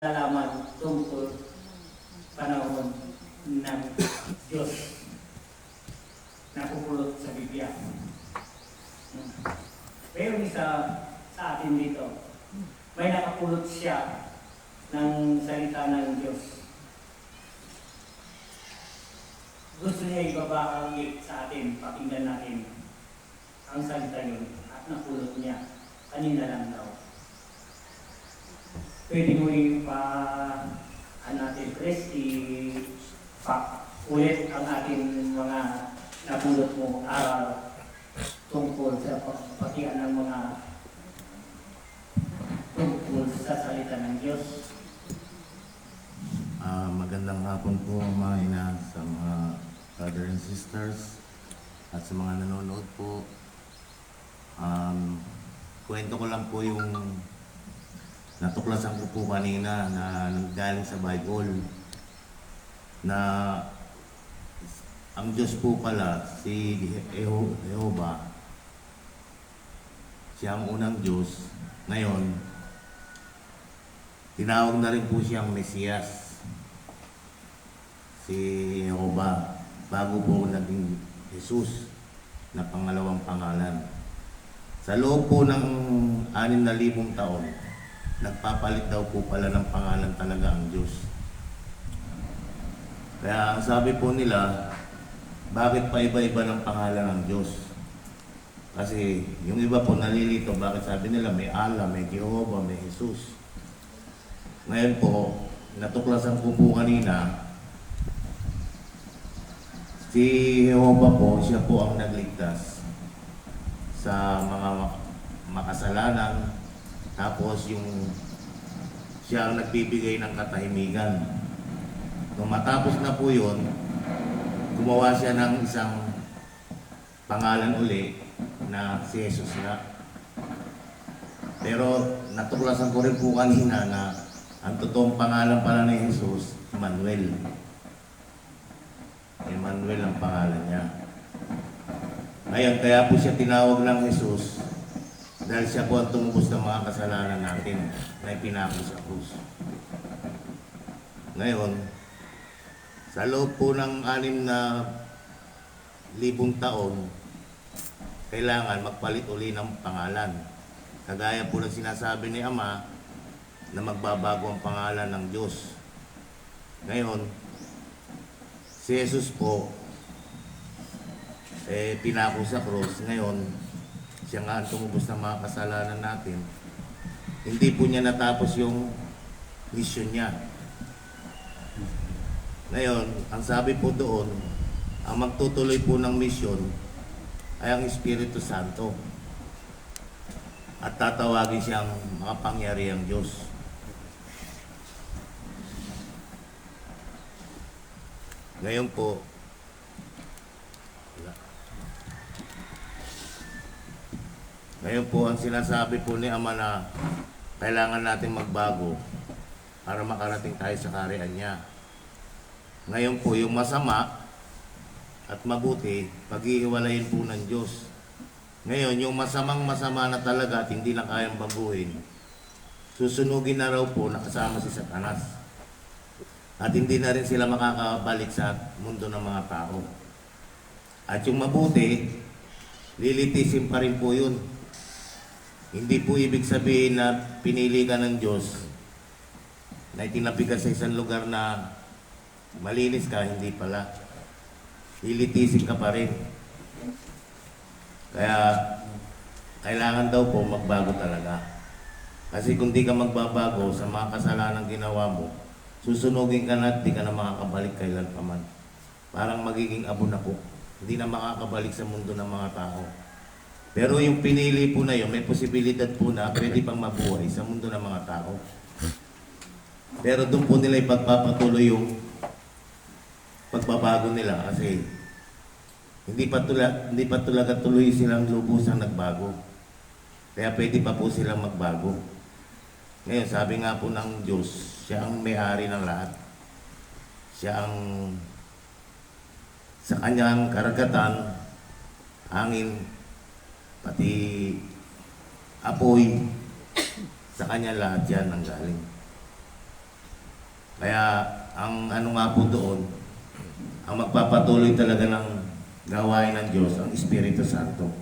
nalaman tungkol panahon ng Diyos na pupulot sa Biblia. Pero isa sa atin dito, may nakapulot siya ng salita ng Diyos. Gusto niya ibabahagi sa atin, pakinggan natin ang salita yun at napulot niya. Kanina lang daw. Pwede mo natin, Chris, ulit ang ating mga napulot mo aral tungkol sa pagpatian ng mga tungkol sa salita ng Diyos. Magandang hapon po mga ina, sa mga brother and sisters at sa mga nanonood po. Kwento ko lang po yung natuklasan ko po kanina na galing sa Bible na ang Diyos po pala, si Jehovah, siya ang unang Diyos. Ngayon, tinawag na rin po siyang Mesiyas, si Jehovah, bago po naging Jesus na pangalawang pangalan. Sa loob po ng 6,000 taon, nagpapalit daw po pala ng pangalan talaga ang Diyos. Kaya ang sabi po nila, bakit pa iba-iba ng pangalan ng Diyos? Kasi yung iba po nalilito, bakit sabi nila may Allah, may Jehovah, may Jesus. Ngayon po, natuklasan ko po kanina, si Jehovah po, siya po ang nagligtas sa mga makasalanan. Tapos yung siya ang nagbibigay ng katahimikan. Nung matapos na po yun, gumawa siya ng isang pangalan uli na si Jesus na. Pero natuklasan ko rin po kanina na ang totoong pangalan pala ni Jesus, Emmanuel. Emmanuel ang pangalan niya. Ngayon, kaya po siya tinawag ng Jesus dahil siya po ang tumubos ng mga kasalanan natin na ipinako sa krus. Ngayon, sa loob po ng 6,000 taon, kailangan magpalit uli ng pangalan. Kagaya po ng sinasabi ni Ama na magbabago ang pangalan ng Diyos. Ngayon, si Jesus po, pinako sa krus. Ngayon, siya nga ang tumubos ng mga kasalanan natin. Hindi po niya natapos yung mission niya. Ngayon, ang sabi po doon, ang magtutuloy po ng mission ay ang Espiritu Santo. At tatawagin siyang makapangyarihang Diyos. Ngayon po, ang sinasabi po ni Ama na kailangan natin magbago para makarating tayo sa kaharian niya. Ngayon po, yung masama at mabuti, pag-iiwalayin po ng Diyos. Ngayon, yung masama na talaga at hindi na kayang baguhin, susunugin na raw po nakasama si Satanas. At hindi na rin sila makakabalik sa mundo ng mga tao. At yung mabuti, lilitisin pa rin po yun. Hindi po ibig sabihin na pinili ka ng Diyos na itinabi ka sa isang lugar na malinis ka, hindi pala. Lilitisin ka pa rin. Kaya kailangan daw po magbago talaga. Kasi kung di ka magbabago sa mga kasalanan ginawa mo, susunugin ka na at di ka na makakabalik kailan pa man. Parang magiging abo na po. Hindi na makakabalik sa mundo ng mga tao. Pero yung pinili po na yun, may posibilidad po na pwede pang mabuhay sa mundo ng mga tao. Pero doon po nila ipagpapatuloy yung pagbabago nila kasi hindi pa talaga tuloy silang lubusang nagbago. Kaya pwede pa po silang magbago. Ngayon, sabi nga po ng Diyos, siya ang may-ari ng lahat. Siya ang sa kanyang karagatan, hangin, pati apoy, sa kanya lahat yan ang galing. Kaya ang ano nga po doon, ang magpapatuloy talaga ng gawain ng Diyos, ang Espiritu Santo.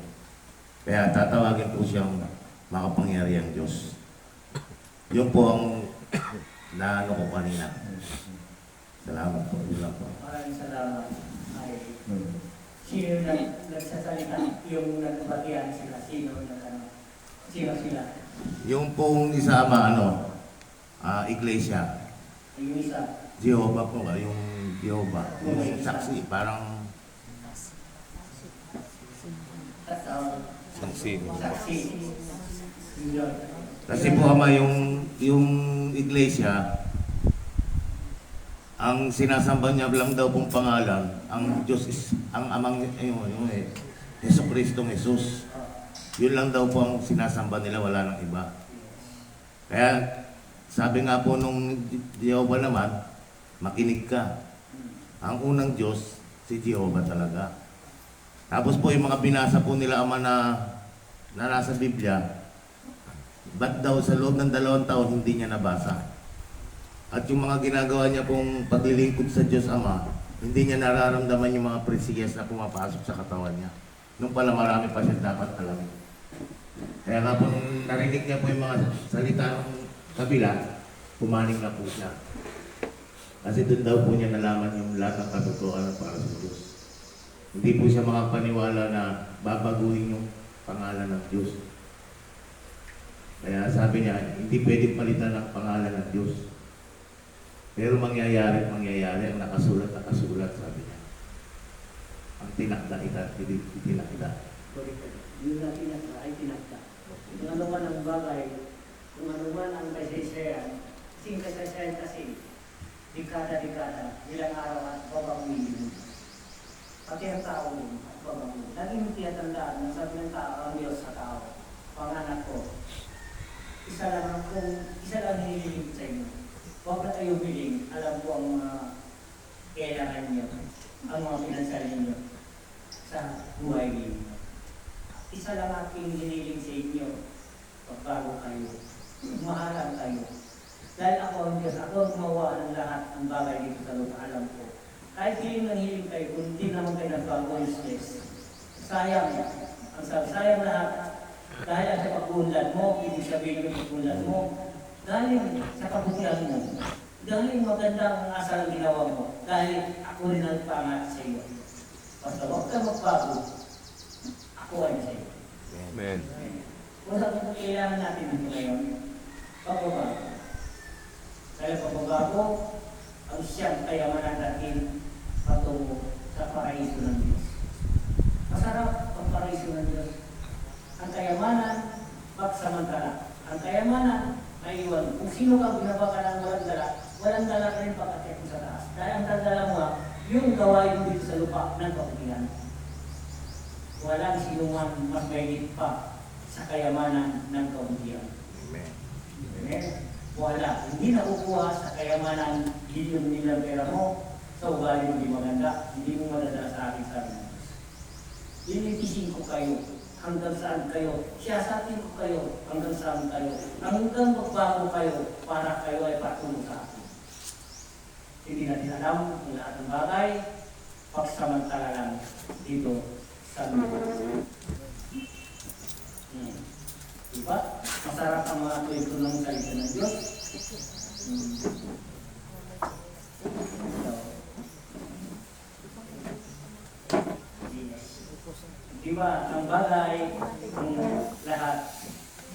Kaya tatawagin po siyang makapangyarihang Diyos. Yun po ang naano ko kanina. Salamat po. Yun lang po. Maraming salamat. Ay, sino nagsasalita? Yung nagbatihan sila? Sino sila? Yung pong isama, iglesia. Yung isa. Jehovah po, yung Jehovah. Yung saksi, parang saksi. Saksi. Yun. Kasi po ama, yung iglesia, ang sinasamba niya lang daw pong pangalan, ang Diyos is, ang amang, Yeso Kristong Jesus. Yun lang daw po ang sinasamba nila, wala nang iba. Kaya, sabi nga po nung Jehovah naman, makinig ka. Ang unang Diyos, si Jehovah talaga. Tapos po yung mga binasa po nila ama na nasa Biblia, ba't daw sa loob ng 2 taon hindi niya nabasa? At yung mga ginagawa niya pong paglilingkod sa Diyos Ama, hindi niya nararamdaman yung mga presiyes na pumapasok sa katawan niya. Nung pala marami pa siya dapat alamin. Kaya nga po nung narinig niya po yung mga salita ng kabila, pumaning na po siya. Kasi doon daw po niya nalaman yung lahat ng katotohanan para sa Diyos. Hindi po siya makapaniwala na babaguhin yung pangalan ng Diyos. Kaya sabi niya, hindi pwedeng palitan ang pangalan ng Diyos. Pero mangyayari, ang nakasulat, sabi niya. Ang tinakda, itinakda. Yung tinakda ay tinakda. Kung ano man ang bagay, kung ano man ang kasaysayan, kasing kasaysayan kasi, dekada, ilang araw at babaguhin. Pati ang tao din, at babaguhin. Laging tiyatandaan, ang sabi ng tao, ang Diyos sa tao, panganak ko, isa lang hinihiling sa inyo. Huwag na kayo hiling, alam ko ang mga kailangan niyo, ang mga pinansal niyo sa buhay niyo. Isa lang aking hinihiling sa inyo, pagbago kayo, maharap kayo. Dahil ako ang Diyos, ako ang gumawa ng lahat ng bagay dito sa lupa, alam ko. Kahit hiling ng hiling kayo, kung hindi naman kayo nagbago yung stress, sayang, ang sabi, sayang lahat. Dahil sa pag-unlad mo, ibig sabihin ng pag-unlad mo, dahil sa kabutihan mo, dahil magandang asal ang ginawa mo, dahil ako rin ang pangat sa iyo. Basta huwag ka magbago, ako ay sa iyo. Amen. Kung saan kung kailangan natin ito ngayon, pagbabago. Dahil pagbabago, ang siyang kayamanan natin patungo sa paraiso ng Diyos. Masarap ang paraiso ng Diyos. Ang kayamanan, pagsamantala. Ang kayamanan, ay iwan. Kung sino ka binawa ka ng walang dala ka rin pagkakit mo sa taas. Dahil ang dala mo, yung gawain mo dito sa lupa ng kaputihan. Walang sino man mas mahigit pa sa kayamanan ng kaputihan. Amen. Amen? Wala. Hindi nakukuha sa kayamanan, hindi yung nilang pera mo, sa ugali mo di maganda, hindi mo madadala sa akin sabi ng Diyos. Lilitisin ko kayo. Hanggang saan kayo, siyasatin ko kayo, hanggang saan kayo, hanggang magbago kayo para kayo ay patungo sa akin. Hindi natin alam ang lahat ng bagay, pagsamantala lang dito sa lupa. Diba? Masarap ang mga kwento ng salita ng Diyos. Diba, ang bagay, ang lahat,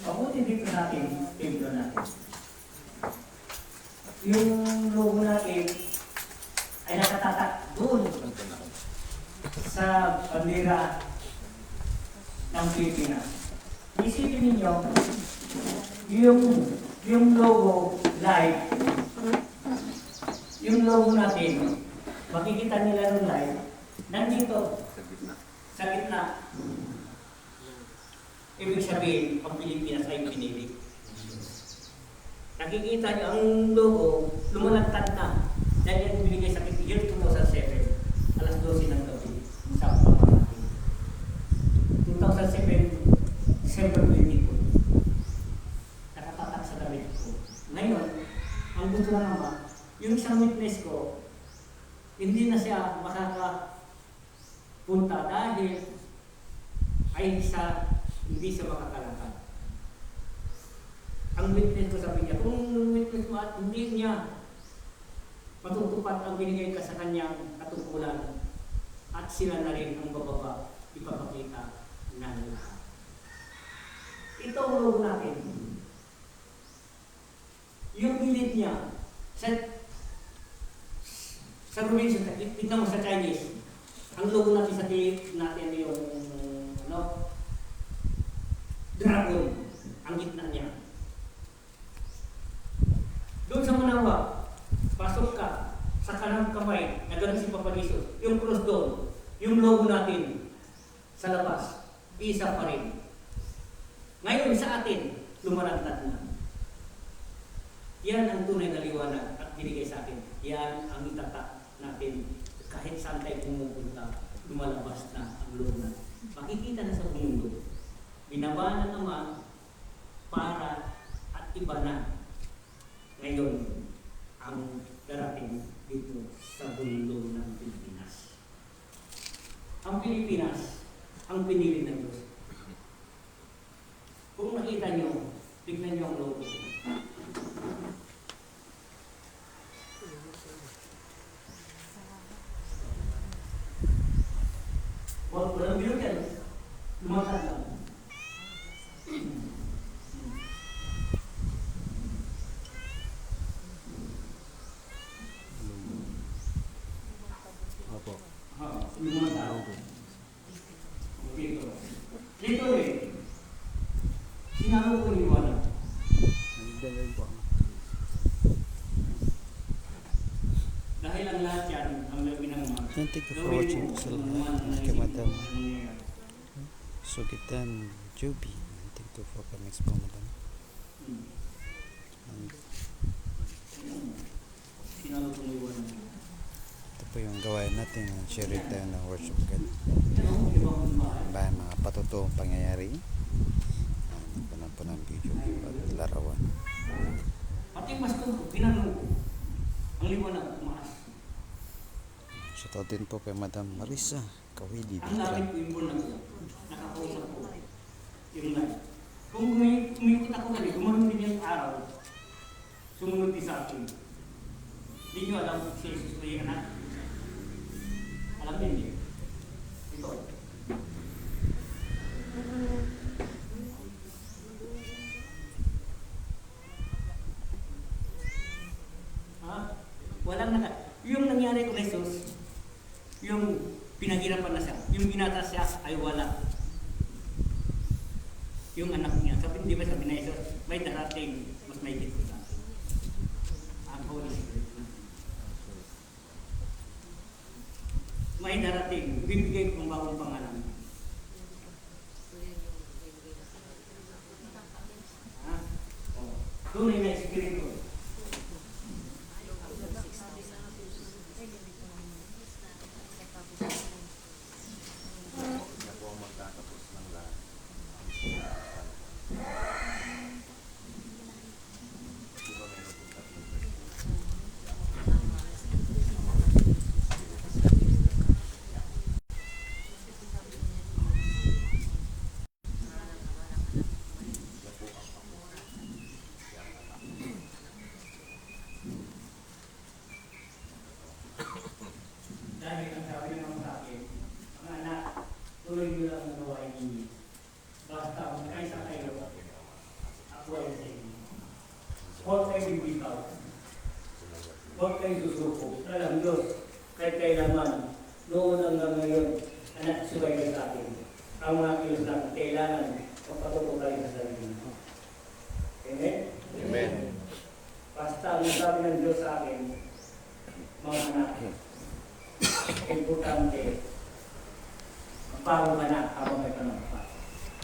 mabuti dito sa ating templo natin. Yung logo natin ay nakatatak doon sa bandera ng Pilipinas. Isipin ninyo, yung logo live, yung logo natin, makikita nila nung live, nandito, sa gitna. Ibig sabihin, ang Pilipinas ay pinili. Nakikita niyo ang logo, lumalagtad na. Dahil yung binigay sa year 2007, alas 12 ng gabi, sa pamamahin. 2007, December 22. Nakatatak sa damit ko. Ngayon, ang gusto na naman, yung isang witness ko, hindi na siya makakapunta dahil ay hindi siya makakalakad. Ang witness ko sabi niya, kung witness mo at hindi niya matutupad ang binigay ka sa kanyang katungkulan at sila na rin ang bababa, ipapakita ng lahat. Ito ang loob natin. Yung pilit niya, sa Romans, tignan mo sa Chinese, ang logo natin sa pilit natin yung dragon, ang gitna niya. Doon sa manawa, pasok ka sa kanang kamay na ganun si Papa Jesus, yung cross doon, yung logo natin sa labas, isa pa rin. Ngayon sa atin, lumalantad na. Yan ang tunay na liwanag at binigay sa atin. Yan ang itatak natin. Kahit saan tayo pumupunta, lumalabas na ang logo natin. Makikita na sa mundo. Binaba na naman para at iba na ngayon ang darating dito sa mundo ng Pilipinas. Ang Pilipinas, ang pinili ng Diyos. Kung nakita nyo, tignan nyo ang logo. Walang bilog yan. Lumatad lang. Opo. Lumatad. Dito. Dito eh. Sinalo ko yung liwanag. Nagdalay po. Dahil ang lahat yan, ang labi ng mga Thank you for watching. Salamat kay Madam Sugitan Juby. Thank you for coming po, Madam. And Sinalo ko yung liwanag. ito po yung gawain natin. Share tayo ng worship God. Bahay mga patotoong pangyayari. Napunan po ng video at larawan. Pati mas ko, pinanong ko. Ang liwanag, tumaas. Shoutout din po kay Madam Marisa Kawili Ang lapit Bitran. ko yung buwan ko, nakakausap ko yung light. Kung kumikot ako kali, gumanon din yung araw, sumunod din sa akin. Hindi nyo alam kung si Jesus ko yung anak. Alam din niyo. Ito. Ha? Walang yung nangyari kay Jesus, yung pinaghirapan na siya, yung binatas siya ay wala. Yung anak niya, sabi, di ba sabi na Jesus, may darating, mas may dito sa atin. Ang Holy Spirit. May darating, bibigay kong bagong pangalan. Ha? Oh. Tunay na Espiritu. Na po ang magtatapos ng lahat. Di ba meron po tatlong verse? Dahil ang sabi naman sa akin, mga anak, tuloy nyo lang ang gawain ninyo. Basta magkaisa kayo, ako ay sa inyo. Huwag kayo bibitaw. Huwag kayo susuko. Alam Diyos, kahit kailangan, noon hanggang ngayon, anak subay ka sa akin. Ang mga kilos lang, kailangan magpatuto kayo sa sarili. Amen? Amen. Basta ang sabi ng Diyos sa akin, mga anak, importante, magbago ka na habang may panahon pa.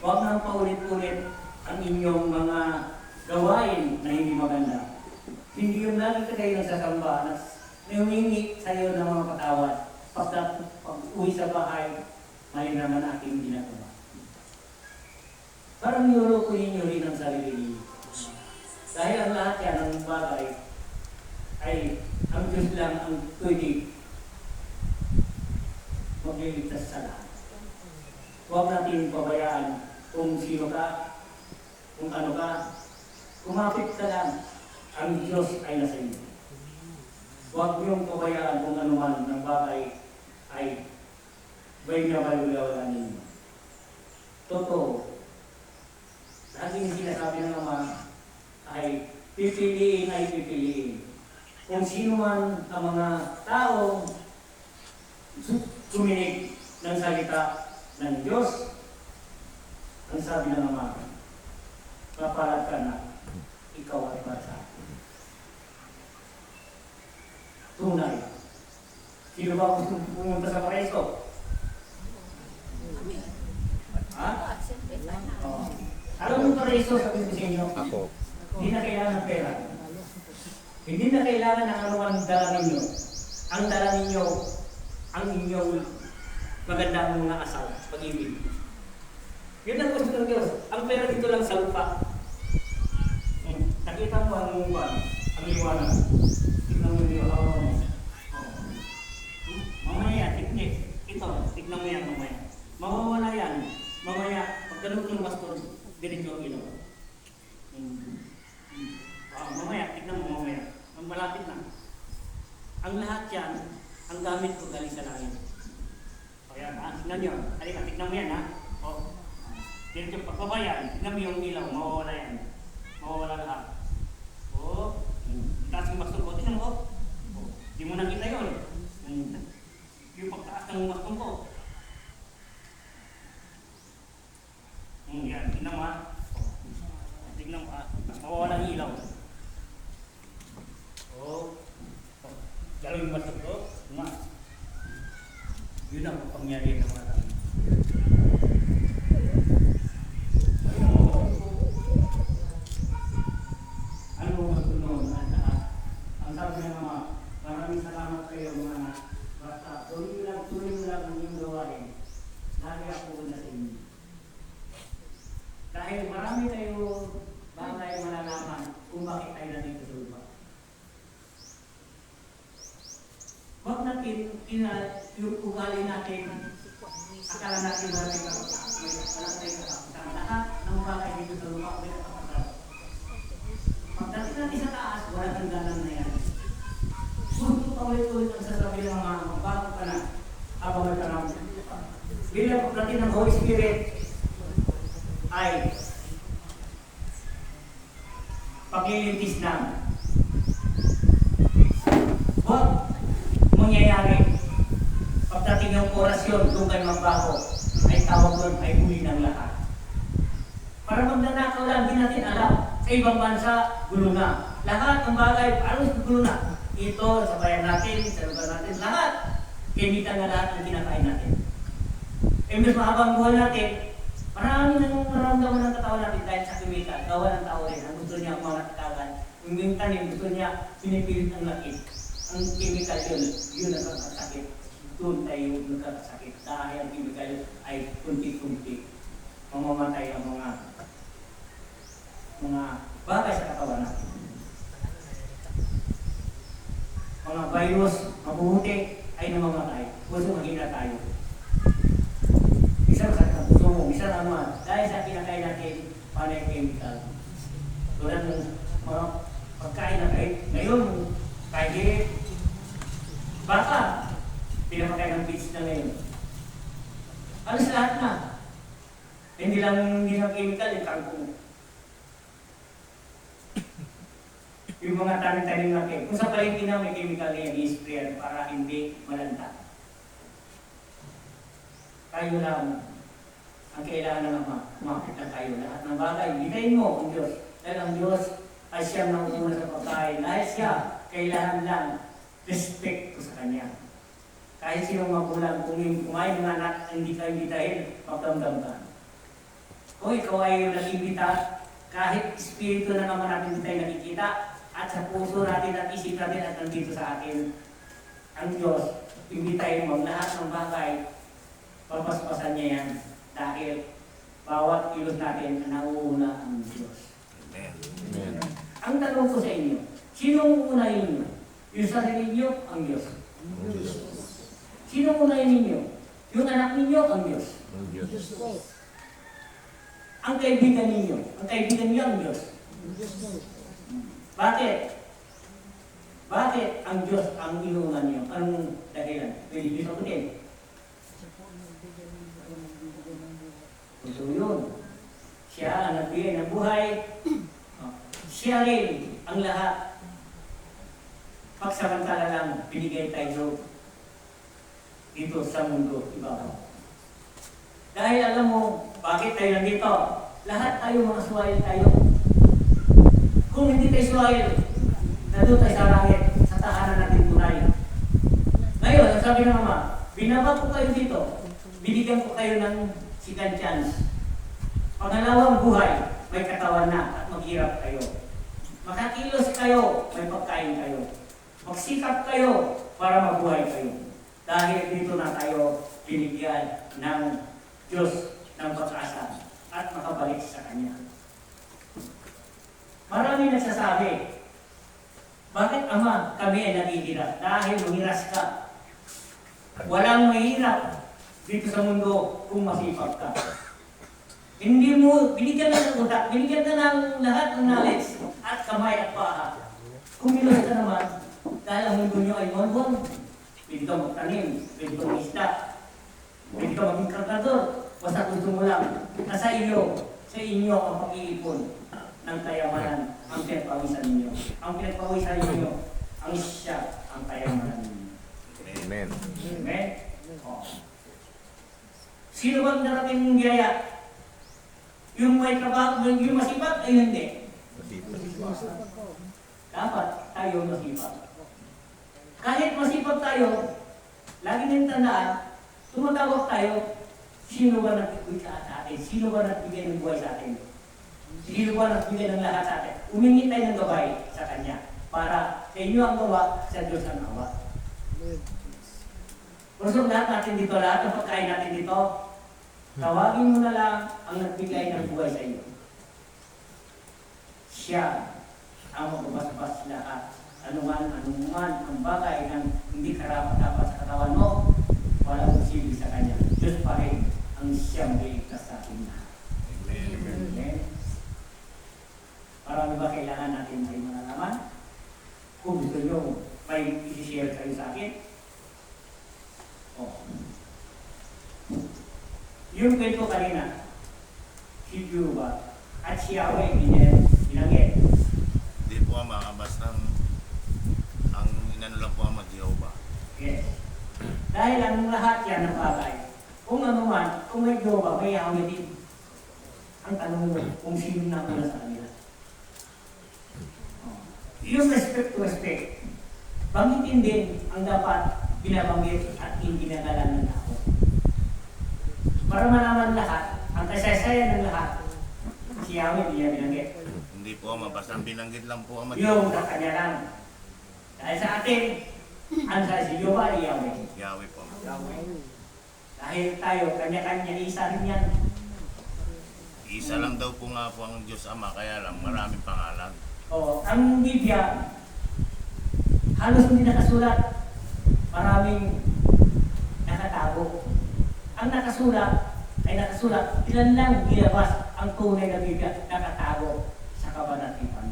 Huwag nang paulit-ulit ang inyong mga gawain na hindi maganda. Hindi yung lagi ka kayo nagsasamba na humingi sa iyo ng mga patawad. Pag-uwi sa bahay, may naman aking ginagawa. Parang niluluko ninyo rin ang sarili ninyo. Dahil ang lahat yan ng bagay ay Ang Diyos lang ang pwede magliligtas sa lahat. Huwag natin pabayaan kung sino ka, kung ano ka. Kumapit ka lang, ang Diyos ay nasa iyo. Huwag niyong pabayaan kung ano man ng bagay ay nabalulawalan ninyo. Totoo, laging sinasabi ng Ama ay pipiliin. Kung sino man ang mga taong suminig ng salita ng Diyos, ang sabi ng Ama, mapalad ka na, ikaw ay para sa akin. Tunay. Sino ba gusto pumunta sa Paraiso? Ha? Oh. Alam mo Paraiso, sabi ko sa inyo, Ako. hindi na kailangan ng pera. Hindi na kailangan ng anuman dala ninyo. Ang dala ninyo, ang inyong magandang mga asal, pag-ibig. Yun ang gusto ng Diyos. Ang pera dito lang sa lupa. Nakita mo ang umuwan, ang liwanag. Tignan mo yung hawa mo. Mamaya, tiknik. Ito, tignan mo yan mamaya. Mawawala yan. Mamaya, pag ganun ng baston, diretso ang ilaw. Mamaya, tignan mo mamaya. Malapit na. Ang lahat yan, ang gamit ko galing sa langit. O yan, tignan nyo. Halika, tignan mo yan ha. O, diretso pagbaba yan, tignan mo yung ilaw, mawawala yan. Mawawala lahat. O, taas yung baston ko, tignan mo. Di mo nakita yun. Yung pagtaas ng baston ko. Yan, tignan mo ha. Tignan mo ha. Mawawala yung ilaw. Dalawin baston ko, yun ang pangyari ng mga tao. Ano mo masunod? Ang sabi ng Ama, maraming salamat kayo mga anak. Basta tuloy mo lang ang inyong gawain. Lagi ako na sa inyo. Dahil marami kayo bagay malalaman kung bakit tayo nandito sa lupa. Huwag natin yung ugali natin, akala natin wala tayo kakapasama. Lahat ng bagay dito sa lupa, may kakapasama. Pagdating natin sa taas, wala kang dalang na yan. Gusto paulit-ulit ang sasabi ng mga bago ka na, habang may panahon. Bilang pagdating ng Holy Spirit, ay paglilintis lang. Huwag mangyayari. Pagdating ng orasyon, kung kayo magbago, ay tawag doon ay huli ng lahat. Para magnanakaw lang, hindi natin alam. Sa ibang bansa, gulo na. Lahat ng bagay, parang gulo na. Ito, sa bayan natin, sa lugar natin, lahat. Kimitan na lahat ng kinakain natin. Mas mahabang buhay natin, marami nang maramdaman ng katawan natin dahil sa kimikal. Gawa ng tao rin. Ang gusto niya mga natakagan. Yung tanim, gusto niya pinipilit ang lakit. Ang chemical yun ang nagkakasakit. Doon tayo nagkakasakit. Dahil ang chemical ay kunti-kunti. Mamamatay ang mga bagay sa katawan natin. Mga virus, mabuhuti ay namamatay. Puso mahina tayo. Isang sakit ang puso mo, isang naman. Dahil sa kinakain natin, panay chemical. Tulad ng mga pagkain na kahit ngayon, kahit baka, pinapakain ng kids na ngayon. Alas lahat na. Hindi lang chemical, yung kangkong. Yung mga tanim-tanim natin. Kung sa palengke na may chemical na yan, i-sprayan para hindi malanta. Tayo lang ang kailangan ng Ama. Kumakit na tayo lahat ng bagay. Bitayin mo ang Diyos. Dahil ang Diyos ay siyang nauuna sa pagkain. Dahil siya, kailangan lang respect ko sa Kanya. Kahit sinong magulang, kung kumain ng anak, hindi ka imbitahin, magdamdam ka. Kung ikaw ay nag-imbita, kahit espiritu na naman natin hindi tayo nakikita, at sa puso natin at isip natin at nandito sa atin, ang Diyos, imbitahin mo lahat ng bagay, papaspasan niya yan. Dahil bawat kilos natin, nauuna ang Diyos. Amen. Ang tanong ko sa inyo, sinong uunahin niyo? Yung sarili ninyo, ang Diyos. Ang Diyos. Sino unahin ninyo? Yung anak ninyo, ang Diyos. Ang Diyos. Ang kaibigan ninyo. Ang kaibigan niyo, ang Diyos. Bakit? Bakit ang Diyos ang inuunan niyo? Anong dahilan? Pwede niyo sagutin. Ito yun. Siya ang nagbigay ng buhay. Siya rin ang lahat. Pagsamantala lang, binigay tayo dito sa mundo ibabaw. Dahil alam mo, bakit tayo nandito? Lahat tayo mga suwail tayo. Kung hindi tayo suwail, nandun tayo sa langit, sa tahanan natin tunay. Ngayon, sabi ng Ama, binaba ko kayo dito, binigyan ko kayo ng second chance. Pangalawang buhay, may katawan na at maghirap kayo. Makakilos kayo, may pagkain kayo. Magsikap kayo para mabuhay kayo. Dahil dito na tayo binigyan ng Diyos ng pag-asa at makabalik sa Kanya. Marami nagsasabi, bakit Ama kami ay naghihirap? Dahil mahiras ka. Walang mahirap dito sa mundo kung masipag ka. Hindi mo, binigyan ka ng utak, binigyan ka ng lahat ng knowledge at kamay at paa. Kung bilos ka naman, dahil ang mundo nyo ay bonbon, pwede ka magtanim, pwede ka mag-isda, pwede ka maging kargador, basta gusto mo lang. Nasa iyo, sa inyo ang pag-iipon ng kayamanan, ang pinagpawisan ninyo. Ang pinagpawisan ninyo, ang siya, ang kayamanan ninyo. Amen. Amen? Oh. Sino bang narating ng biyaya? Yung may trabaho, yung masipag, ay hindi. Dapat tayo masipag. Kahit masipag tayo, lagi nang tandaan, tumatawag tayo, sino ba nagbigay sa atin? Sino ba nagbigay ng buhay sa atin? Sino ba nagbigay ng lahat sa atin? Umingi tayo ng gabay sa Kanya para sa inyo ang gawa, sa Diyos ang gawa. Pusok lahat natin dito, lahat ng pagkain natin dito, tawagin mo na lang ang nagbigay ng buhay sa iyo. Siya ang magbabas-bas lahat. Anuman ang bagay ng hindi karapat-dapat sa katawan mo, walang posible sa Kanya. Diyos pa rin ang siyang iligtas sa atin lahat. Amen. Amen. Marami ba kailangan natin may malalaman? Kung gusto nyo, may isi-share kayo sa akin. Oh. Yung kwento kanina, si Juba at si Yahweh binanggit. Hindi po Ama, basta ang inano lang po Ama, Jehovah. Yes. Dahil ang lahat yan ng bagay, kung ano man, kung may Jehovah, may Yahweh din. Ang tanong mo, kung sino na mula sa kanila. Oh. Yung respect to respect, banggitin din ang dapat binabanggit at hindi nagalan ng tao. Para malaman lahat, ang kasaysayan ng lahat, si Yahweh niya binanggit. Hindi po Ama, basta ang binanggit lang po Ama, Yung sa kanya lang. Dahil sa atin, ang sa si Jehovah ay Yahweh. Yahweh po Ama. Dahil tayo, kanya-kanya, isa rin yan. Isa lang daw po nga po ang Diyos Ama, kaya lang maraming pangalan. O, ang Biblia, halos hindi nakasulat. Maraming nakatago. Ang nakasulat ay nakasulat. Ilan lang ilabas ang tunay na Biblia nakatago sa kabanatipan.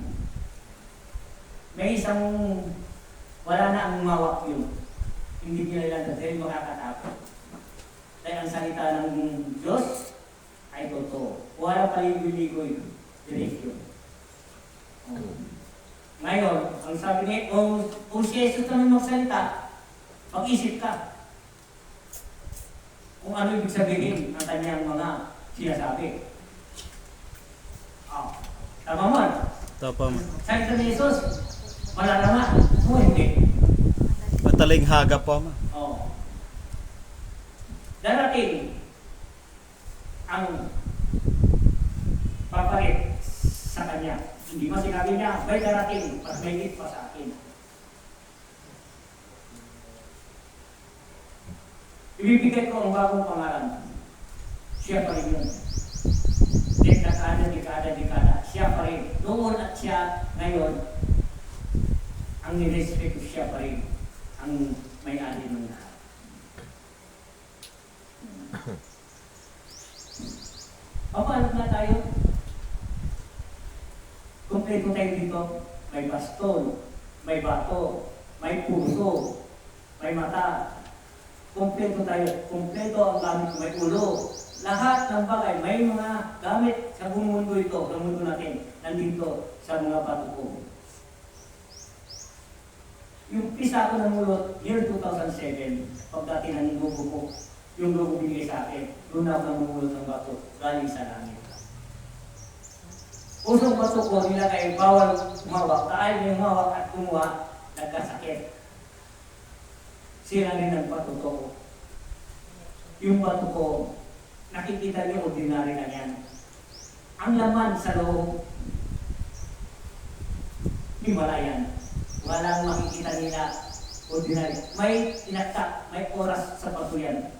May isang wala na ang umawak yun. Hindi nila lang dahil makakatago. Dahil ang salita ng Diyos ay totoo. Wala paligoy-ligoy. Direksyon. Ngayon, ang sabi niya, kung si Jesus naman magsalita, mag-isip ka kung ano ibig sabihin ng kanyang mga sinasabi. Tama man. Tapa mo. Salita ni Jesus, malalama. O hindi. Mataling haga po Ama. Darating ang papalit sa kanya. Hindi mo sinabi niya, may darating, mas may hit pa sa akin. Ibibigay ko ang bagong pangalan. Siya pa rin yun. Dekada. Siya pa rin. Noon at siya ngayon ang nirespeto siya pa rin ang may-ari ng lahat. Paano na tayo? Kumpleto tayo dito. May baston, may bato, may puso, may mata. Kumpleto tayo. Kumpleto ang gamit, may ulo. Lahat ng bagay, may mga gamit sa buong mundo ito, sa mundo natin, nandito sa mga bato ko. Yung pisa ko ng mulot, year 2007, pag dati ng logo ko, yung logo binigay sa akin, doon ako namumulot ng bato, galing sa langit. Usong bato ko, nilagay, bawal umawak. Dahil may umawak at kumuha, nagkasakit. Sila rin ang bato ko. Yung bato ko, nakikita niyo, ordinary na yan. Ang laman sa loob, Himalayan. Walang makikita nila, ordinary. May tinaktak, may oras sa bato yan.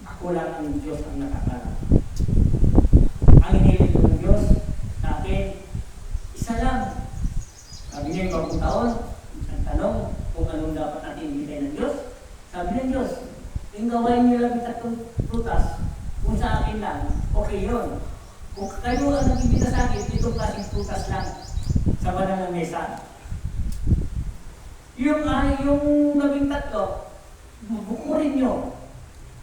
Ako lang ang Diyos ang nakakala. Ang hinihiling ko ng Diyos sa akin, isa lang. Sabi niya yung bagong taon, ang tanong kung anong dapat natin ibigay ng Diyos. Sabi ng Diyos, yung gawain niyo lang tatlong prutas, kung sa akin lang, okay yun. Kung kayo ang nag-ibita sa akin, itong klaseng prutas lang sa banal ng mesa. Yung 13, bukurin nyo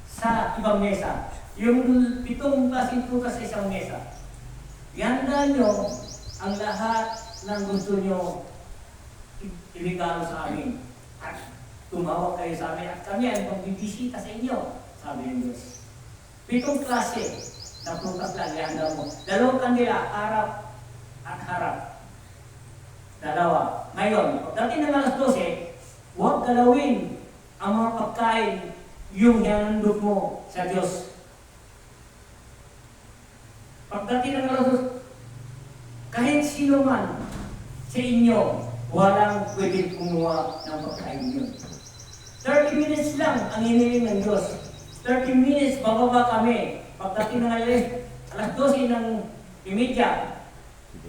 sa ibang mesa. Yung 7 klaseng prutas sa isang mesa. Ihanda nyo ang lahat ng gusto nyo iligalo sa amin. At tumawag kayo sa amin at kami ay magbibisita sa inyo, sabi ng Diyos. 7 klase na prutas lang ihanda mo. 2 kanila, harap at harap. 2. Ngayon, pagdating ng alas 12, huwag galawin ang mga pagkain yung hinandog mo sa Diyos. Pagdating ng alas 12, kahit sino man sa inyo, walang pwedeng kumuha ng pagkain yun. 30 minutes lang ang hiniling ng Diyos. 30 minutes, bababa kami. Pagdating ng alas 12 ng imedya,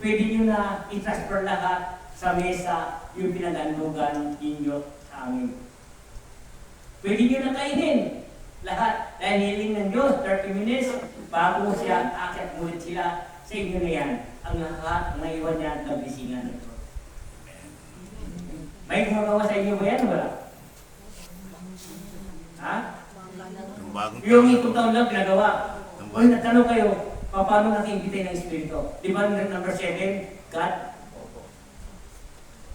pwede nyo na i-transfer lahat sa mesa yung pinag-andugan ninyo sa amin. Pwede nyo na kainin lahat. Dahil hiling ng Diyos, 30 minutes, bago siya, akit mulit sila sa inyo na yan. Ang lahat na iwan niya at nabisingan ito. May gumagawa sa inyo ba yan? Wala? Ha? Yung itong taon lang pinagawa. Uy, nagtanong kayo, paano natin ibitay ng Espiritu? Di ba number 7, God?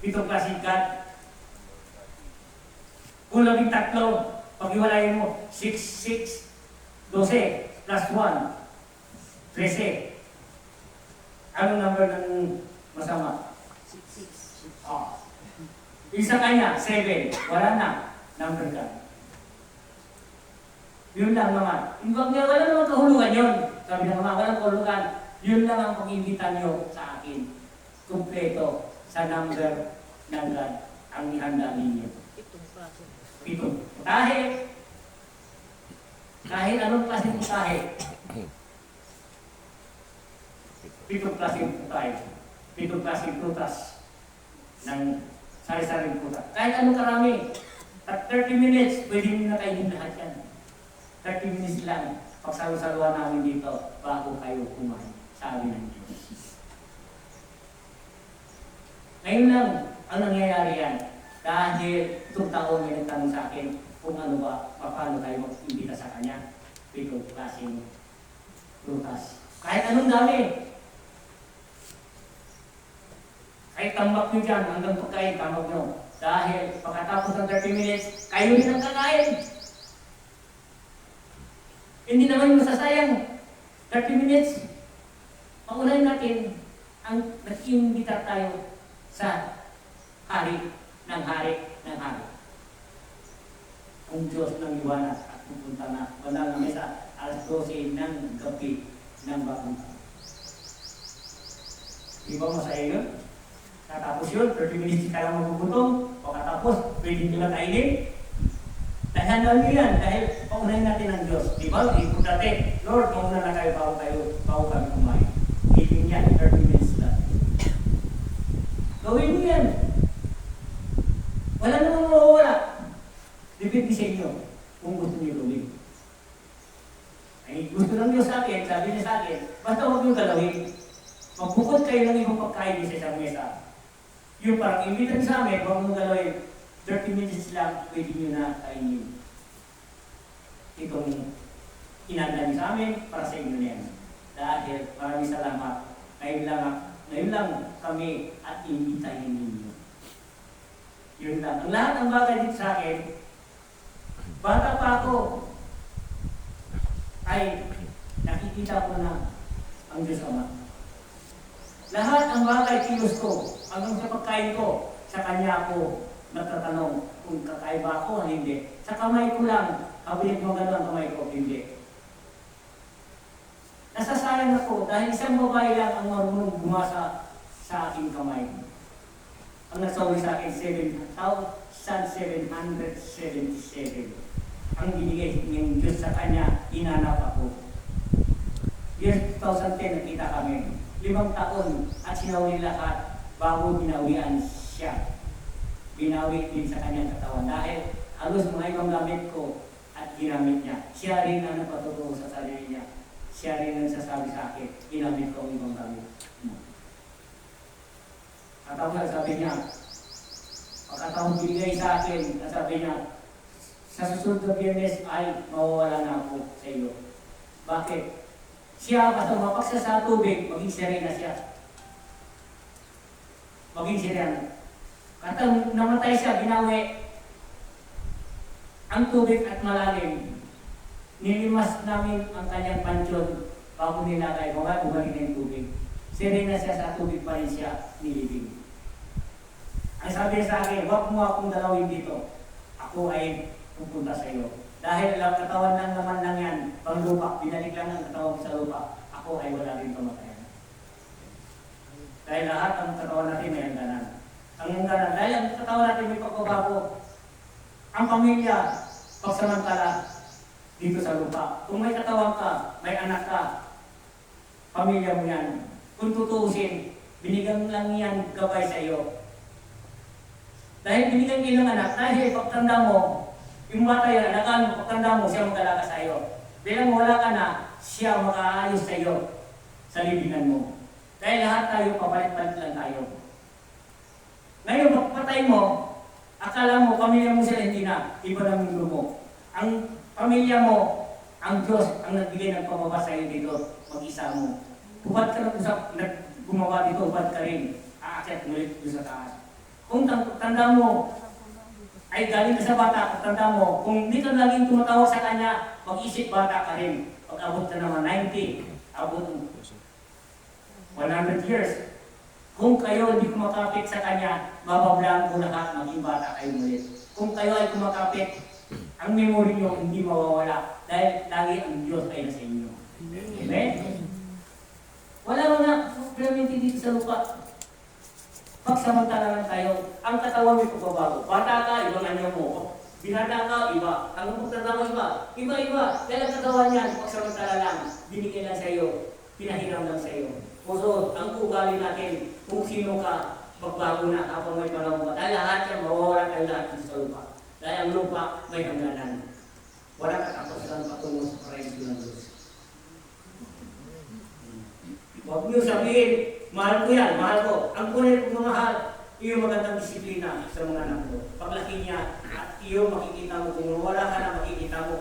7 klaseng God. Kung 13, pag-iwalayin mo, 6, 12, plus 1, 13. Anong number ng masama? 6. Oh. Isa kanya, 7. Wala na. Number God. Yun lang naman. Wala namang kahulugan yun. Sabi ng mga, walang kahulugan. Yun lang ang pag-imbita nyo sa akin. Kumpleto sa number ng God ang ihanda ninyo. 7. Kahit anong klaseng putahe. 7 klaseng putahe. 7 klaseng prutas ng sari-saring prutas. Kahit anong karami. At 30 minutes, pwede nyo na kainin lahat yan. 30 minutes lang, pagsalusaluhan namin dito bago kayo kumain. Sabi ng Diyos. Ngayon lang ang nangyayari yan. Dahil itong taon may nagtanong sa akin kung ano ba, paano tayo mag-imbita sa kanya. 7 klaseng prutas. Kahit anong dami. Kahit tambak nyo dyan, hanggang pagkain, tambak nyo. Dahil pagkatapos ng 30 minutes, kayo din ang kakain. Hindi naman masasayang 30 minutes. Paunahin natin ang nag-imbita tayo sa hari ng hari ng hari. Ang Diyos ng liwanag at pupunta na banal na mesa alas 12 ng gabi ng bagong taon. Di ba masaya yun? Katapos yun, 30 minutes ka lang magugutom. Pagkatapos, pwede nyo na kainin. Dahan nyo yan dahil paunahin natin ang Diyos. Di ba? Ipon natin, Lord, mauna na kayo, bago kami kumain. Ipin yan, 30 minutes lang. Gawin nyo yan. Basta huwag nyo galawin. Magbukod kayo ng ibang pagkain sa isang mesa. Yung parang imbitan sa amin, huwag nyo galawin. 30 minutes lang, pwede nyo na kainin. Itong inanda nyo sa amin, para sa inyo na yan. Dahil maraming salamat. Ngayon lang kami at imbitahin ninyo. Yun lang. Ang lahat ng bagay dito sa akin, bata pa ako, ay nakikita ko na ang Diyos Ama. Lahat ng bagay kilos ko, hanggang sa pagkain ko, sa Kanya ako nagtatanong kung kakaiba ako o hindi. Sa kamay ko lang, habilit mo gano'n ang kamay ko, hindi. Nasasayang ako dahil isang babae lang ang marunong gumasa sa aking kamay. Ang nasawi sa akin, 7,777. Ang binigay ng Diyos sa Kanya, inanap ako. Year 2010, nakita kami. 5 taon at sinawi lahat bago binawian siya. Binawi din sa kanyang katawan dahil halos mga ibang gamit ko at ginamit niya. Siya rin ang nagpatotoo sa sarili niya. Siya rin ang sasabi sa akin, ginamit ko ang ibang gamit. At ako sabi niya, pagkataong binigay sa akin, sabi niya, sa susunod na Biyernes ay mawawala na ako sa iyo. Bakit? Siya, basta mapaksa sa tubig, maging serena siya. Maging serena. Katang namatay siya, binawi ang tubig at malalim. Nilimas namin ang kanyang pansyon bago nilagay, bumalik na yung tubig. Serena siya sa tubig pa rin siya nilibing. Ang sabi sa akin, wag mo akong dalawin dito. Ako ay pupunta sa iyo. Dahil lang katawan lang naman lang yan, pang lupa, binalik lang ang katawan sa lupa. Ako ay wala rin pamatayan. Dahil lahat ang katawan natin may hangganan. Ang hangganan, dahil ang katawan natin may pagbabago. Ang pamilya, pagsamantala dito sa lupa. Kung may katawan ka, may anak ka, pamilya mo yan. Kung tutuusin, binigyan lang yan gabay sa iyo. Dahil binigyan kayo ng anak, dahil pagtanda mo, yung bata yan, anak mo, pagtanda mo, siya mag-alaga sa iyo. Bilang wala ka na, siya makaayos sa iyo sa libingan mo. Dahil lahat tayo, papalit-palit lang tayo. Ngayon, pagpatay mo, akala mo, pamilya mo sila hindi na, iba ng mundo mo. Ang pamilya mo, ang Diyos, ang nagbigay ng pababa sa iyo dito, mag-isa mo. Ubad ka na usap, gumawa dito, ubad ka rin, aakyat mulit doon sa taas. Kung tanda mo, ay galing ka sa bata, tanda mo, kung hindi ka laging tumatawag sa kanya, mag-isip bata ka rin. Pag abot ka naman 90, abot 100 years. Kung kayo hindi kumakapit sa kanya, mabablaan ko lahat, maging bata kayo ulit. Kung kayo ay kumakapit, ang memory nyo hindi mawawala dahil lagi ang Diyos ay nasa inyo. Amen? Wala na permanente dito sa lupa. Pagsamantala lang tayo, ang katawan may pagbabago. Bata ka, ibang anyo mo. Binata ka, iba. Ang pagtanda mo, iba. Iba-iba. Dahil ang katawan yan, pagsamantala lang. Binigyan lang sa iyo. Pinahiram lang sa iyo. Puso, ang ugali natin, kung sino ka, magbago na habang may panahon ka. Dahil lahat yan, mawawala kayo lahat dito sa lupa. Dahil ang lupa, may hangganan. Wala katapusan patungo sa paraíso ng Diyos. Huwag niyo sabihin, mahal ko yan, mahal ko. Ang kunay kong mamahal, iyo magandang disiplina sa mga anak mo. Paglaki niya, at iyo makikita mo, kung wala ka na makikita mo,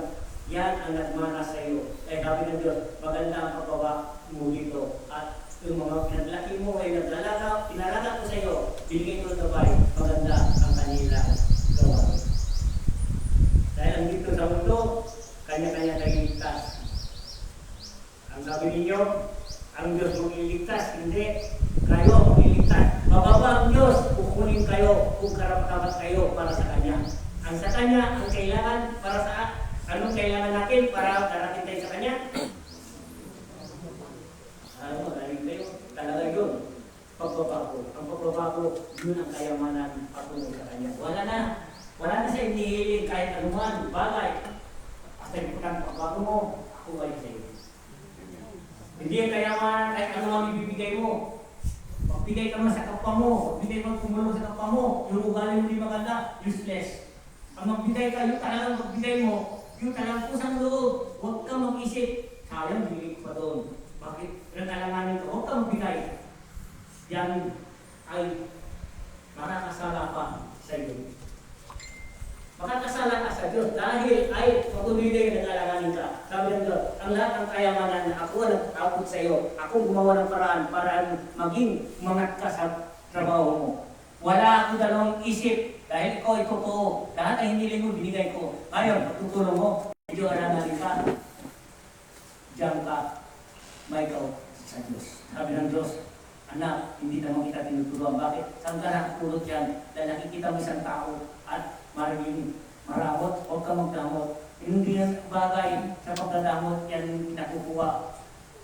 yan ang nagmana sa iyo. Kaya sabi ng Diyos, maganda ang pagbawa mo dito. At yung mga pinaglaki mo ay naglalaga, pinalaga ko sa iyo, binigay ko ng gabay, maganda ang kanila gawa. Dahil ang dito sa mundo, kanya-kanya tayo ligtas. Ang sabi ninyo, ang Diyos magliligtas, hindi. Kayo ang magliligtas. Bababa ang Diyos, kukunin kayo kung karapat-dapat kayo para sa Kanya. Ang sa Kanya, ang kailangan para sa anong kailangan natin para darating tayo sa Kanya? Alam mo, dahil kayo, talaga yun. Pagbabago. Ang pagbabago, yun ang kayamanan patungo sa Kanya. Wala na sa inihiling kahit anuman, bagay. At ang pagbabago mo, ako ay sa iyo. Hindi ang kayamanan kahit ano ang ibibigay mo. Magbigay ka man sa kapwa mo, magbigay mo kumulong sa kapwa mo, yung ugali mo di maganda, useless. Ang magbigay ka, yung talagang magbigay mo, yung talagang pusang loob, huwag kang mag-isip, sayang, bigay ko pa doon. Bakit? ng alanganin ko, huwag kang bigay. Yan ay makakasala pa sa iyo. Makakasala ka sa Diyos dahil ay patuloy na nag-alanganin ka. Sabi ng Diyos, ang lahat ng kayamanan na ako nagtakot sa iyo, ako gumawa ng paraan para maging umangat ka sa trabaho mo. Wala akong dalawang isip dahil ikaw ay totoo. Lahat ay hiniling mo, binigay ko. Ngayon, pagtutulong mo, medyo alanganin ka. Diyan ka, may ikaw sa Diyos. Sabi ng Diyos, anak, hindi naman kita tinuturuan. Bakit? Saan ka nakapulot yan? Dahil nakikita mo isang tao at maramot, huwag ka magdamot. Hindi yan bagay sa pagdadamot, yan nakukuha.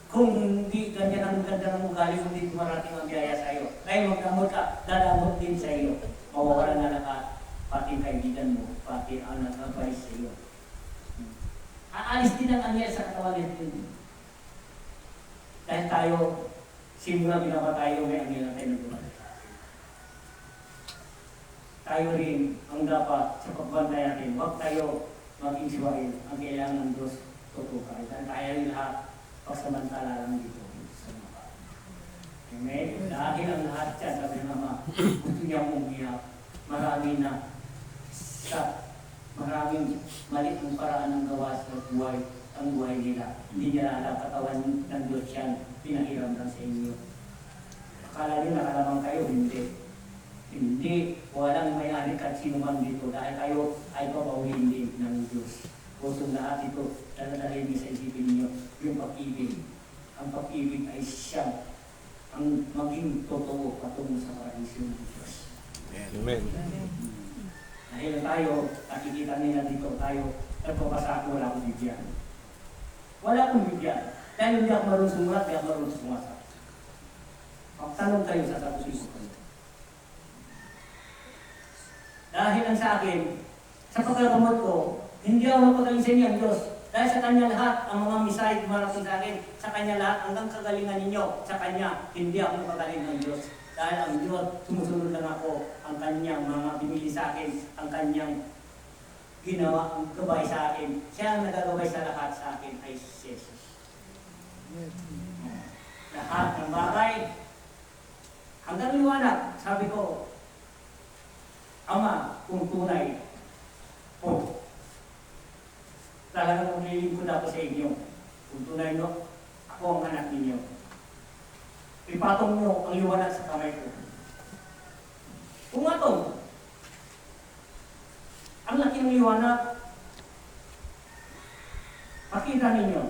Kung hindi ganyan ang ganda ng ugali mo, hindi marating ang biyaya sa iyo. Kaya magdamot ka, dadamot din sa iyo. Mawawala na lahat, pati kaibigan mo, pati ang nag-advise sa iyo. Aalis din ang anghel sa katawan natin. Dahil tayo, simula binaba tayo, may anghel na tayo nagdumating. Tayo rin ang dapat sa pagbantay natin. Huwag tayo mag-insiwain ang kailangan ng Diyos tutukan. Dahil tayo rin lahat pagsamantala lang dito sa mga. Amen? Dahil ang lahat siya, sabi ng Ama, gusto niyang umiyak. Marami na maraming maliit ang paraan ng gawa sa buhay, ang buhay nila. Hindi nila alam katawan ng Diyos yan, pinahiram lang sa inyo. Akala nyo nakalamang kayo, hindi. Hindi, walang may-ari kahit sino man dito dahil kayo ay papawiin din ng Diyos. Kusong lahat ito, daladalhin niyo sa isipin niyo, yung pag-ibig. Ang pag-ibig ay siya ang maging totoo patungo sa paraiso ng Diyos. Amen. Dahil tayo, nakikita nila dito tayo, nagpapasa ako, wala akong bibigyan. Wala akong bibigyan. Dahil hindi ako marunong sumulat, hindi ako marunong sumasa. Magtanong kayo sa tapusin ko. Dahil ang sa akin, sa pagkakamot ko, hindi ako napagaling sa inyo ang Diyos. Dahil sa Kanya lahat, ang mga misay dumarating sa akin, sa Kanya lahat, hanggang kagalingan ninyo, sa Kanya, hindi ako napagaling ng Diyos. Dahil ang Diyos, sumusunod lang ako, ang Kanyang mga binili sa akin, ang Kanyang ginawa, ang gabay sa akin. Siya ang nagagabay sa lahat sa akin ay si Jesus. Lahat ng bagay, hanggang liwanag, sabi ko, Ama, kung tunay po, talagang maglilingkod ako sa inyo. Kung tunay no, ako ang anak ninyo. Ipatong nyo ang liwanag sa kamay ko. Pumatong. Ang laki ng liwanag. Makita ninyo,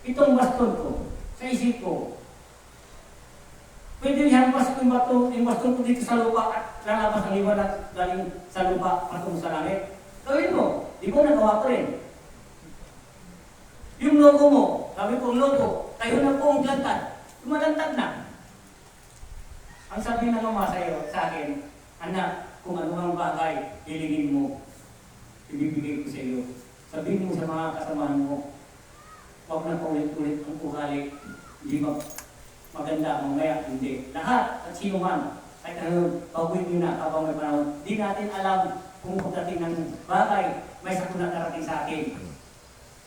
itong baston ko, sa isip ko, pwede ihampas ko yung baston ko dito sa lupa at lalabas ang liwanag galing sa lupa patungo sa langit. Gawin mo, di ko nagawa ko rin. Yung logo mo, sabi ko ang logo, tayo na po ang lantad. Tumalantad na. Ang sabi ng Ama sa iyo, sa akin, anak, kung ano ang bagay, hilingin mo, ibibigay ko sa iyo. Sabihin mo sa mga kasamahan mo, huwag na paulit-ulit ang ugali, hindi maganda, mamaya, hindi. Lahat, at sino man, kahit ano, baguhin nyo na habang may panahon. Di natin alam kung pagdating ng bagay, may sakuna darating sa akin.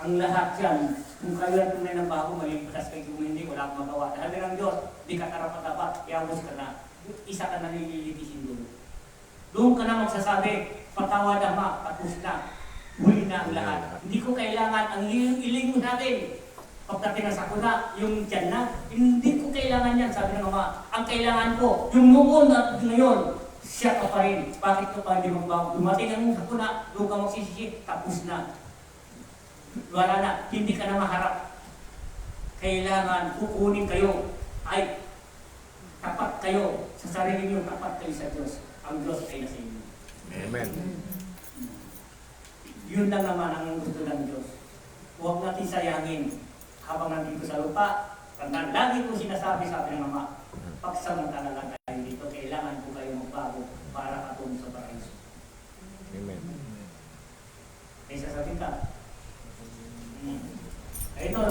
Ang lahat yan, kung kayo ang tunay ng bago, maligtas kayo kung hindi, wala akong magawa. Dahil ng Diyos, di ka karapat-dapat, iambos ka na. Isa ka na nililitisin doon. Doon ka na magsasabi, patawad Ama, tapos na. Huli na ang lahat. Hindi ko kailangan ang iling natin. Pagdating ng sakuna, yung tiyan na, hindi ko kailangan yan, sabi ng Ama. Ang kailangan ko, yung noon at ngayon, siya ka pa rin. Bakit ka pa hindi magbago? Dumating ang sakuna, doon ka magsisisi, tapos na. Wala na, hindi ka na maharap. Kailangan kukunin kayo, ay tapat kayo sa sarili niyo, tapat kayo sa Diyos. Ang Diyos ay nasa inyo. Amen. Yun lang naman ang gusto ng Diyos. Huwag natin sayangin habang nandito sa lupa. Tandaan, lagi ko sinasabi sa akin ng Ama, pagsamantala lang tayo dito, kailangan ko kayo magbago para patungo sa paraiso. Amen. May sasabihin ka. Ito,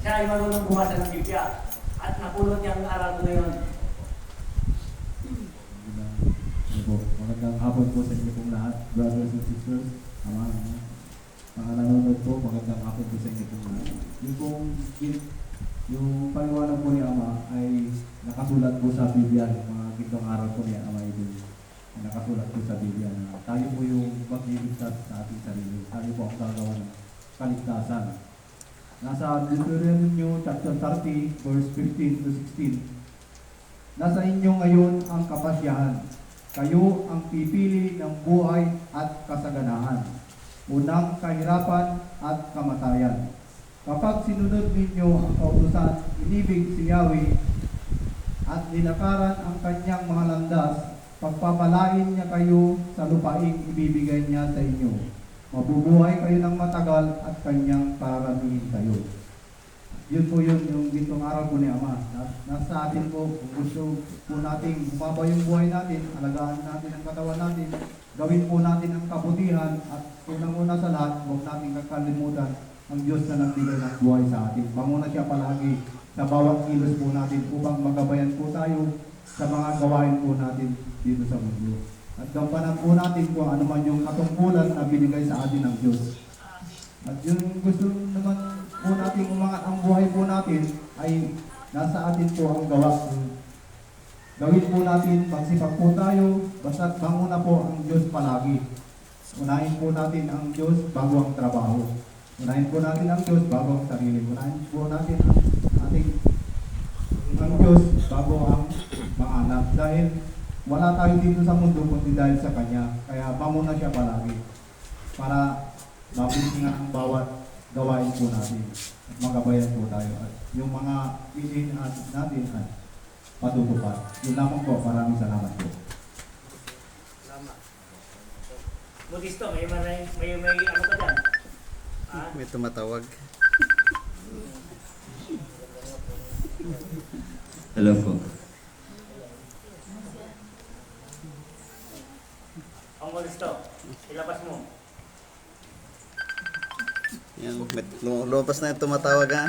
siya ay marunong bumasa ng Biblia at napulot niya ang aral ko ngayon. Magandang hapon po sa inyo pong lahat, brothers and sisters. Mga nanonood po, magandang hapon po sa inyo pong lahat. Yung pong gift Yung paliwanag po ni Ama ay nakasulat po sa Biblia, yung mga gintong aral po ni Ama Idol. Nakasulat po sa Biblia na tayo po yung magliligtas sa ating sarili. Tayo po ang gagawa ng kaligtasan. Nasa Deuteronomy chapter 30, verse 15 to 16. Nasa inyo ngayon ang kapasyahan. Kayo ang pipili ng buhay at kasaganahan. Unang kahirapan at kamatayan. Kapag sinunod ninyo ang kautusan, inibig si Yahweh at nilakaran ang kanyang mga landas, pagpapalain niya kayo sa lupaing ibibigay niya sa inyo. Mabubuhay kayo ng matagal at kanyang pararamihin kayo. Yun po yun, yung gintong aral po ni Ama. Nasa atin po, kung gusto po natin bumaba yung buhay natin, alagaan natin ang katawan natin, gawin po natin ang kabutihan, at unang-una sa lahat, huwag natin kakalimutan ang Diyos na nagbigay ng buhay sa atin. Manguna siya palagi sa bawat kilos po natin upang magabayan po tayo sa mga gawain po natin dito sa mundo. At gampanan po natin kung ano man yung katungkulan na binigay sa atin ng Diyos. At yung gusto naman po natin umangat ang buhay po natin ay nasa atin po ang gawa. Gawin po natin, magsipag po tayo, basta't manguna po ang Diyos palagi. Unahin po natin ang Diyos bago ang trabaho. Unahin po natin ang Diyos bago ang sarili. Unahin po natin ang Diyos bago ang mga anak. Dahil wala tayo dito sa mundo kundi dahil sa Kanya. Kaya manguna siya palagi para mabisingan ang bawat gawain po natin at magabayan po tayo. At yung mga piliin natin ay patutupad. Yun lamang po. Maraming salamat po. Salamat. Budisto, may ano ka dyan? Ah? May tumatawag. Hello po. Ang Budisto, ilabas mo. Yan, lumabas na yung tumatawag ha.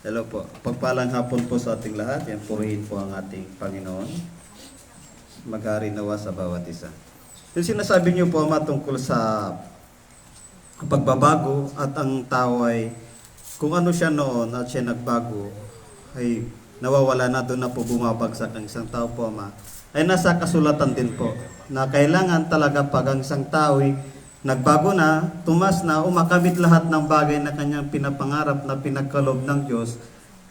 Hello po. Pagpalang hapon po sa ating lahat. Yan, purihin po ang ating Panginoon. Maghari nawa sa bawat isa. Yung sinasabi niyo po, Ama, tungkol sa pagbabago at ang tao ay kung ano siya noon at siya nagbago ay nawawala na, doon na po bumabagsak ang isang tao po, Ama. Ay nasa kasulatan din po na kailangan talaga pag ang isang tao ay nagbago na, tumas na, umakamit lahat ng bagay na kanyang pinapangarap na pinagkaloob ng Diyos,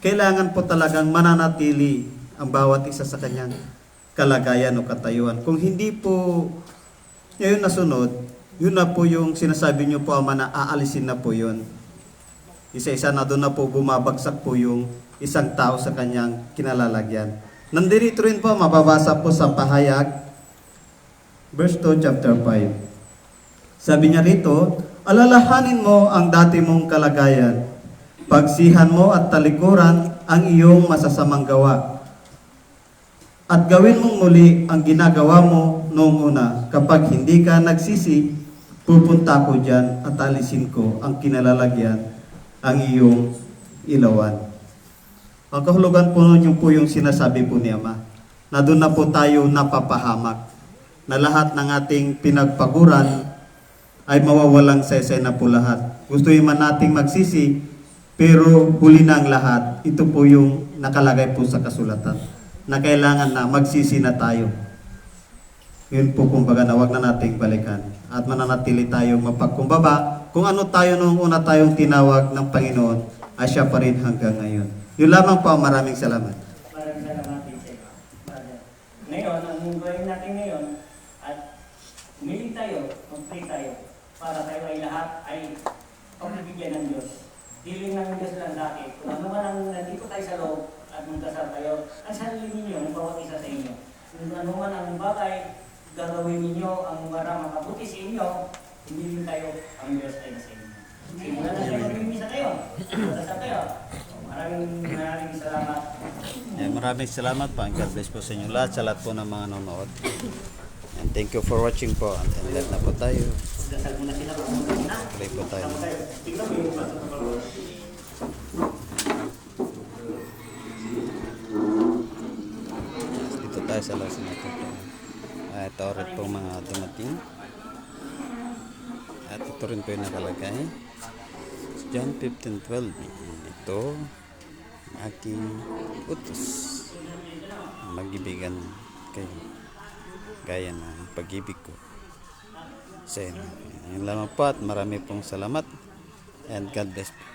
kailangan po talagang mananatili ang bawat isa sa kanyang kalagayan o katayuan. Kung hindi po yun nasunod, yun na po yung sinasabi niyo po, Ama, na aalisin na po yun. Isa-isa na doon na po bumabagsak po yung isang tao sa kanyang kinalalagyan. Nandito rin po, mababasa po sa Pahayag, verse 2, chapter 5. Sabi niya rito, alalahanin mo ang dati mong kalagayan, pagsihan mo at talikuran ang iyong masasamang gawa. At gawin mong muli ang ginagawa mo noong una. Kapag hindi ka nagsisi, pupunta ko dyan at alisin ko ang kinalalagyan, ang iyong ilawan. Ang kahulugan po nun yung po yung sinasabi po ni Ama, na doon na po tayo napapahamak, na lahat ng ating pinagpaguran ay mawawalang sesay na po lahat. Gusto man nating magsisi, pero huli na ang lahat. Ito po yung nakalagay po sa kasulatan, na kailangan na magsisi na tayo. Yun po kumbaga na wag na nating balikan at mananatili tayong mapagkumbaba. Kung ano tayo nung una tayong tinawag ng Panginoon, ay siya pa rin hanggang ngayon. Yun lamang po, maraming salamat. Maraming salamat din sa iyo. Ngayon, ang gawin natin ngayon, at umiling tayo, mag-pray tayo, para tayo ay lahat ay pagbibigyan ng Diyos. Diling ng Diyos lang dati. Kung ano man ang nandito tayo sa loob at magdasal tayo, ang sarili ninyo, ang bawat isa sa inyo. Kung ano man ang bagay, gagawin ninyo ang makabuti sa inyo, hindi din tayo, ang Diyos ay nasa inyo. Simulan na tayo, mag-imisa tayo. Magdasal tayo. Maraming salamat. Maraming salamat po. God bless po sa inyo lahat, sa lahat po ng mga nanonood. And thank you for watching po. And let na po tayo. Magdasal muna sila. Pray po tayo. Tingnan mo yung pasok. Dito tayo sa last natin po. Ito ulit po mga dumating. At ito rin po yung nakalagay. John 15:12. Ito ang aking utos. Mag-ibigan kayo. Gaya ng pag-ibig ko sa inyo. Yun lamang po at marami pong salamat. And God bless po.